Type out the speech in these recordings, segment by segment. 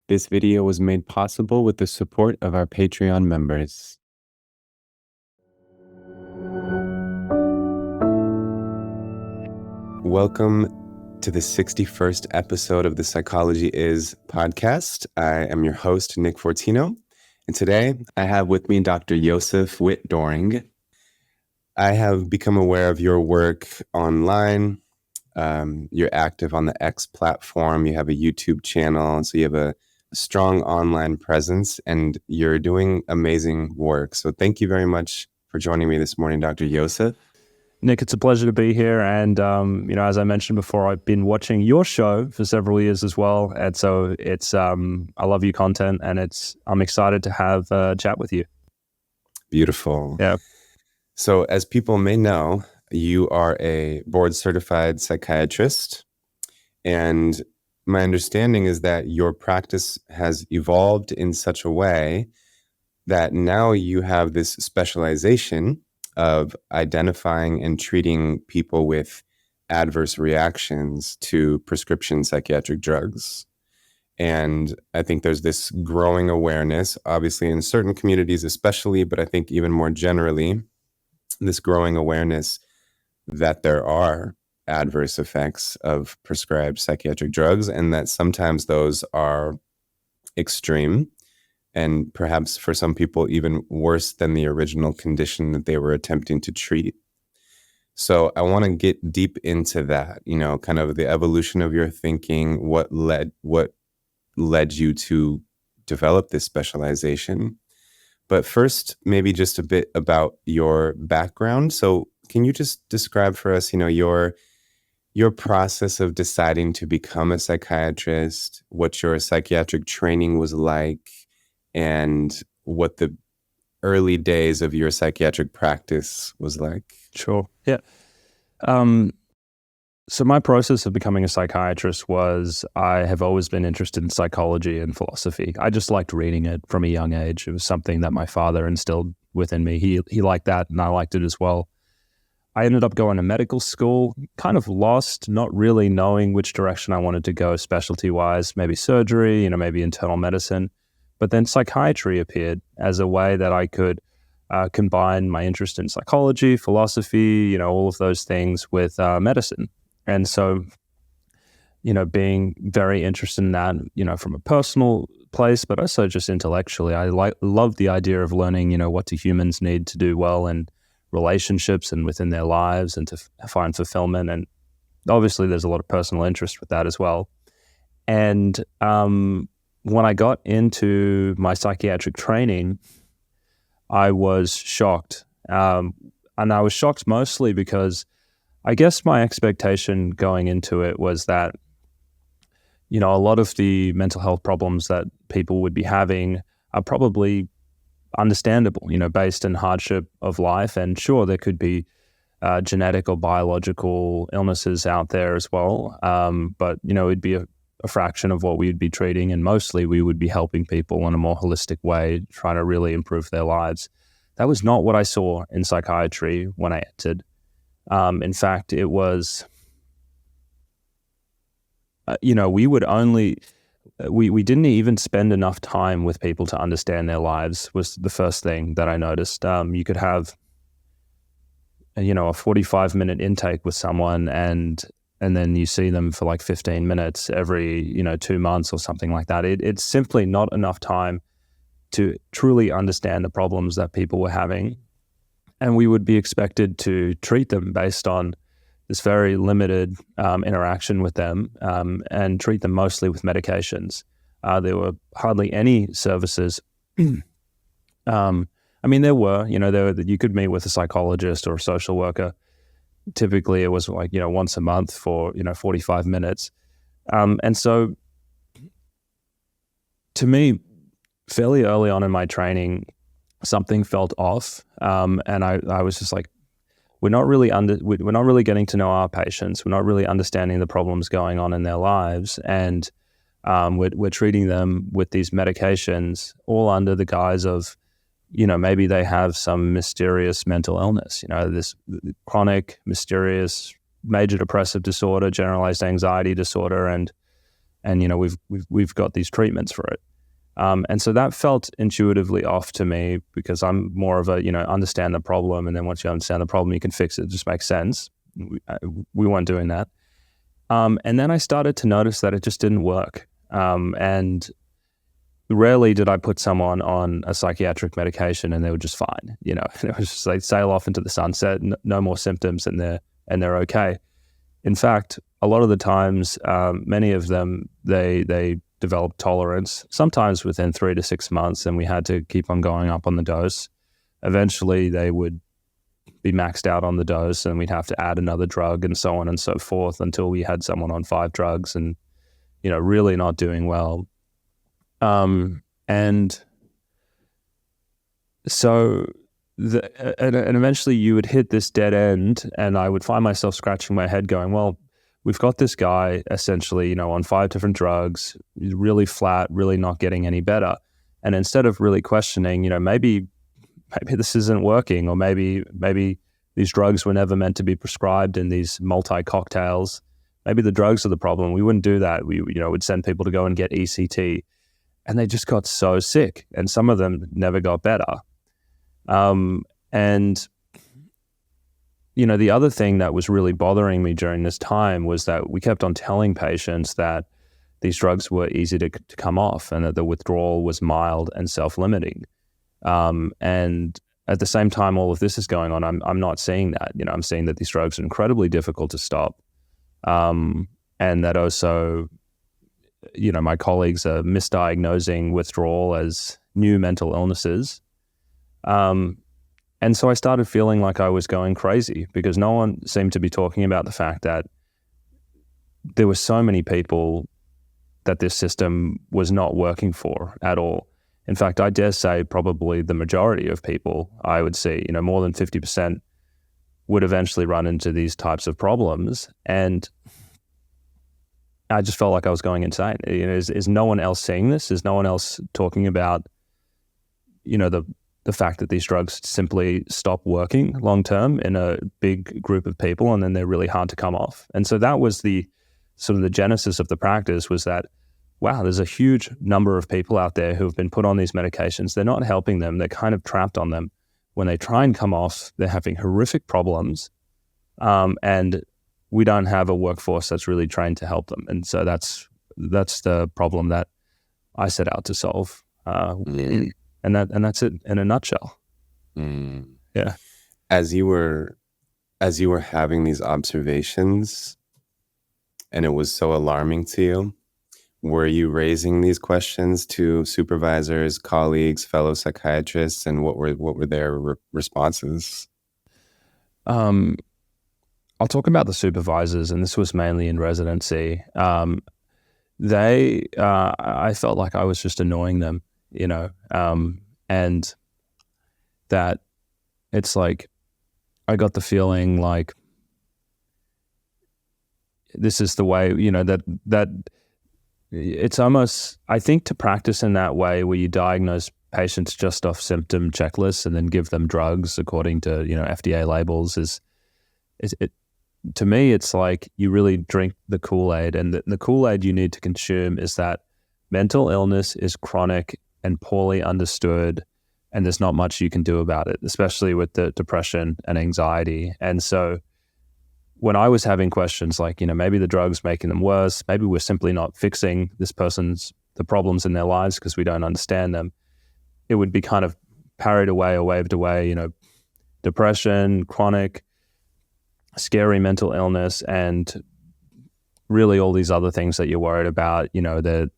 This video was made possible with the support of our Patreon members. Welcome to the 61st episode of the Psychology Is podcast. I am your host, Nick Fortino, and today I have with me Dr. Josef Witt-Doerring. I have become aware of your work online. You're active on the X platform. You have a YouTube channel, so you have a strong online presence, and you're doing amazing work. So thank you very much for joining me this morning, Dr. Josef. Nick, it's a pleasure to be here. And, as I mentioned before, I've been watching your show for several years as well. And so it's, I love your content, and I'm excited to have a chat with you. Beautiful. Yeah. So as people may know, you are a board-certified psychiatrist, and my understanding is that your practice has evolved in such a way that now you have this specialization of identifying and treating people with adverse reactions to prescription psychiatric drugs. And I think there's this growing awareness, obviously in certain communities especially, but I think even more generally, this growing awareness that there are adverse effects of prescribed psychiatric drugs, and that sometimes those are extreme and perhaps for some people even worse than the original condition that they were attempting to treat. So I want to get deep into that, kind of the evolution of your thinking, what led you to develop this specialization. But first, maybe just a bit about your background. So can you just describe for us, your process of deciding to become a psychiatrist, what your psychiatric training was like, and what the early days of your psychiatric practice was like? Sure. Yeah. So my process of becoming a psychiatrist was, I have always been interested in psychology and philosophy. I just liked reading it from a young age. It was something that my father instilled within me. He liked that, and I liked it as well. I ended up going to medical school, kind of lost, not really knowing which direction I wanted to go specialty-wise, maybe surgery, maybe internal medicine. But then psychiatry appeared as a way that I could combine my interest in psychology, philosophy, all of those things with medicine. And so, being very interested in that, from a personal place, but also just intellectually, I love the idea of learning, what do humans need to do well in relationships and within their lives, and to find fulfillment. And obviously there's a lot of personal interest with that as well. And when I got into my psychiatric training, I was shocked. And I was shocked mostly because I guess my expectation going into it was that, a lot of the mental health problems that people would be having are probably understandable, based in hardship of life. And sure, there could be genetic or biological illnesses out there as well. But, it'd be a fraction of what we'd be treating. And mostly we would be helping people in a more holistic way, trying to really improve their lives. That was not what I saw in psychiatry when I entered. In fact, it was, we didn't even spend enough time with people to understand their lives, was the first thing that I noticed. You could have, a 45-minute intake with someone, and then you see them for like 15 minutes every, 2 months or something like that. It's simply not enough time to truly understand the problems that people were having. And we would be expected to treat them based on this very limited interaction with them, and treat them mostly with medications. There were hardly any services. There were, you could meet with a psychologist or a social worker. Typically it was like, once a month for, 45 minutes. And so to me, fairly early on in my training, something felt off. And I was just like, we're not really getting to know our patients. We're not really understanding the problems going on in their lives. And we're treating them with these medications all under the guise of, maybe they have some mysterious mental illness, this chronic, mysterious, major depressive disorder, generalized anxiety disorder. And and we've got these treatments for it. And so that felt intuitively off to me, because I'm more of a, understand the problem, and then once you understand the problem, you can fix it. It just makes sense. We weren't doing that. And then I started to notice that it just didn't work. And rarely did I put someone on a psychiatric medication and they were just fine. It was just like sail off into the sunset, no more symptoms, and they're okay. In fact, a lot of the times, many of them, they developed tolerance, sometimes within 3 to 6 months, and we had to keep on going up on the dose. Eventually, they would be maxed out on the dose, and we'd have to add another drug, and so on and so forth, until we had someone on 5 drugs and, really not doing well. And so, and eventually you would hit this dead end, and I would find myself scratching my head going, well, we've got this guy essentially, on 5 different drugs, really flat, really not getting any better. And instead of really questioning, maybe this isn't working, or maybe these drugs were never meant to be prescribed in these multi-cocktails. Maybe the drugs are the problem. We wouldn't do that. We, would send people to go and get ECT, and they just got so sick, and some of them never got better. And the other thing that was really bothering me during this time was that we kept on telling patients that these drugs were easy to come off, and that the withdrawal was mild and self-limiting. And at the same time, all of this is going on, I'm not seeing that. I'm seeing that these drugs are incredibly difficult to stop, and that also, my colleagues are misdiagnosing withdrawal as new mental illnesses. And so I started feeling like I was going crazy, because no one seemed to be talking about the fact that there were so many people that this system was not working for at all. In fact, I dare say probably the majority of people, I would see, more than 50% would eventually run into these types of problems. And I just felt like I was going insane. Is no one else seeing this? Is no one else talking about, the fact that these drugs simply stop working long-term in a big group of people, and then they're really hard to come off? And so that was the sort of the genesis of the practice, was that, wow, there's a huge number of people out there who have been put on these medications. They're not helping them. They're kind of trapped on them. When they try and come off, they're having horrific problems. And we don't have a workforce that's really trained to help them. And so that's the problem that I set out to solve. And that's it in a nutshell. Yeah. As you were having these observations, and it was so alarming to you, were you raising these questions to supervisors, colleagues, fellow psychiatrists, and what were their responses? I'll talk about the supervisors, and this was mainly in residency. I felt like I was just annoying them, and that it's like, I got the feeling like this is the way, that it's almost, I think, to practice in that way where you diagnose patients just off symptom checklists and then give them drugs according to, FDA labels is it, to me, it's like you really drink the Kool-Aid, and the Kool-Aid you need to consume is that mental illness is chronic and poorly understood, and there's not much you can do about it, especially with the depression and anxiety. And so when I was having questions like, maybe the drug's making them worse, maybe we're simply not fixing the problems in their lives because we don't understand them, it would be kind of parried away or waved away, depression, chronic, scary mental illness, and really all these other things that you're worried about, the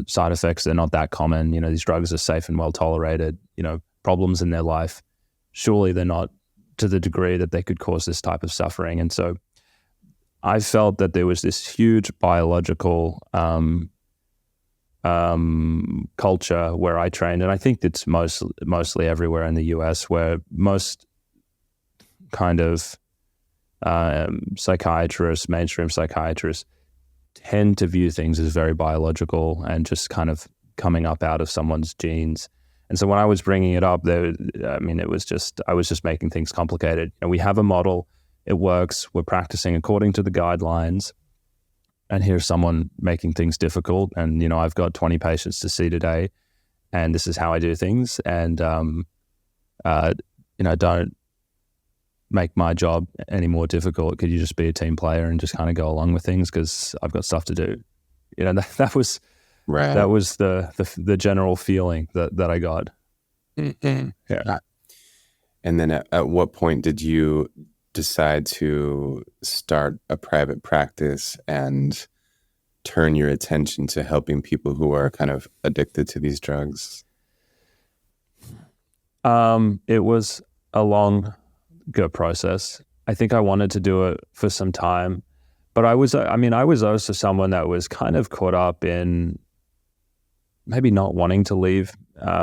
side effects, they're not that common. These drugs are safe and well tolerated. Problems in their life, surely they're not to the degree that they could cause this type of suffering. And so I felt that there was this huge biological culture where I trained, and I think it's mostly everywhere in the US, where most kind of psychiatrists, mainstream psychiatrists, tend to view things as very biological and just kind of coming up out of someone's genes. And so when I was bringing it up, I was just making things complicated. And we have a model, it works, we're practicing according to the guidelines. and here's someone making things difficult, and I've got 20 patients to see today, and this is how I do things, and don't make my job any more difficult. Could you just be a team player and just kind of go along with things because I've got stuff to do? That was Right. That was the general feeling that I got. Mm-hmm. Yeah. And then at what point did you decide to start a private practice and turn your attention to helping people who are kind of addicted to these drugs? It was a long, good process. I think I wanted to do it for some time, but I was also someone that was kind of caught up in maybe not wanting to leave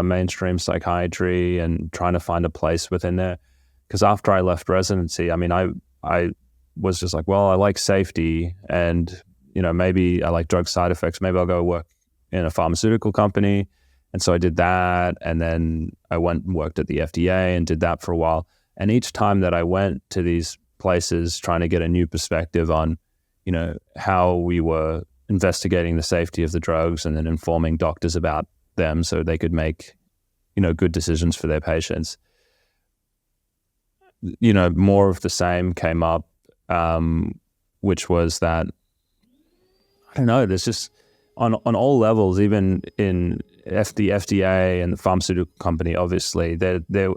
mainstream psychiatry and trying to find a place within there. Because after I left residency, I was just like, well, I like safety, and maybe I like drug side effects. Maybe I'll go work in a pharmaceutical company. And so I did that, and then I went and worked at the FDA and did that for a while. And each time that I went to these places trying to get a new perspective on, how we were investigating the safety of the drugs and then informing doctors about them so they could make, good decisions for their patients. More of the same came up, which was that, I don't know, there's just on all levels, even in the FDA and the pharmaceutical company, obviously,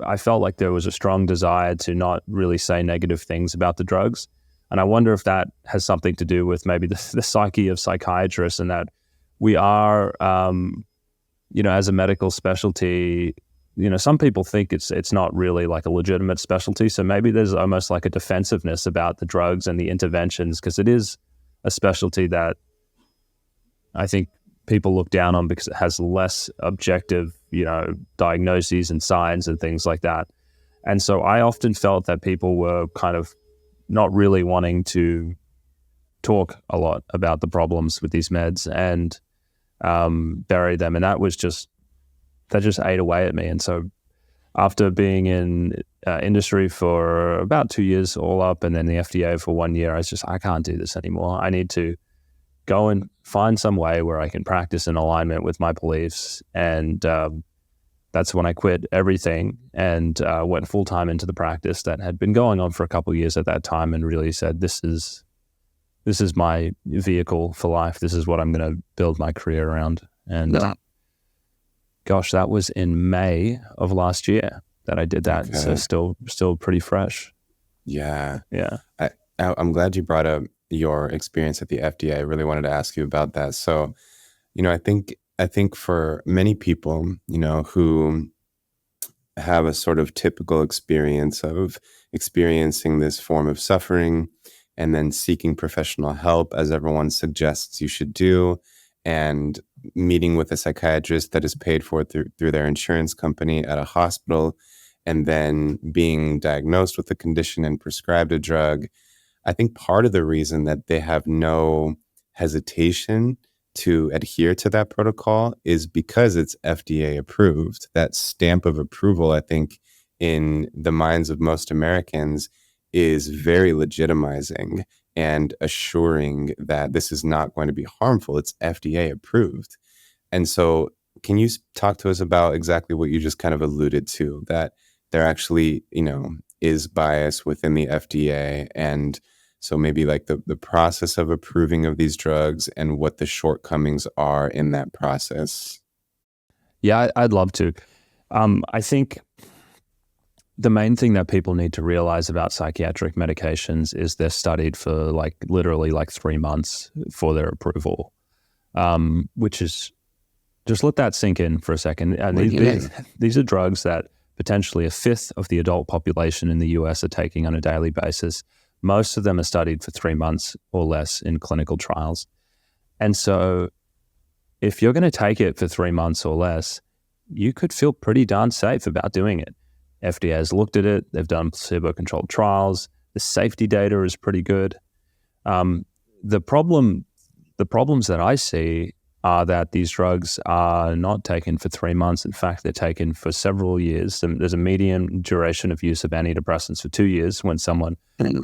I felt like there was a strong desire to not really say negative things about the drugs. And I wonder if that has something to do with maybe the psyche of psychiatrists, and that we are, as a medical specialty, some people think it's not really like a legitimate specialty. So maybe there's almost like a defensiveness about the drugs and the interventions, because it is a specialty that I think people look down on because it has less objective, diagnoses and signs and things like that. And so I often felt that people were kind of not really wanting to talk a lot about the problems with these meds and bury them. And that just ate away at me. And so after being in industry for about 2 years all up, and then the FDA for 1 year, I can't do this anymore. I need to go and find some way where I can practice in alignment with my beliefs. And that's when I quit everything and went full-time into the practice that had been going on for a couple of years at that time, and really said, this is my vehicle for life. This is what I'm going to build my career around. And gosh, that was in May of last year that I did that. Okay. So still pretty fresh. Yeah. Yeah. I'm glad you brought up your experience at the FDA. I really wanted to ask you about that. So, I think for many people, who have a sort of typical experience of experiencing this form of suffering and then seeking professional help, as everyone suggests you should do, and meeting with a psychiatrist that is paid for through their insurance company at a hospital, and then being diagnosed with a condition and prescribed a drug. I think part of the reason that they have no hesitation to adhere to that protocol is because it's FDA approved. That stamp of approval, I think, in the minds of most Americans is very legitimizing and assuring that this is not going to be harmful. It's FDA approved. And so can you talk to us about exactly what you just kind of alluded to, that there actually, is bias within the FDA, and so maybe like the process of approving of these drugs and what the shortcomings are in that process? Yeah, I'd love to. I think the main thing that people need to realize about psychiatric medications is they're studied for literally 3 months for their approval, which is, just let that sink in for a second. And these are drugs that potentially 1/5 of the adult population in the US are taking on a daily basis. Most of them are studied for 3 months or less in clinical trials. And so if you're going to take it for 3 months or less, you could feel pretty darn safe about doing it. FDA has looked at it. They've done placebo-controlled trials. The safety data is pretty good. The problems that I see are that these drugs are not taken for 3 months. In fact, they're taken for several years. And there's a median duration of use of antidepressants for 2 years when someone takes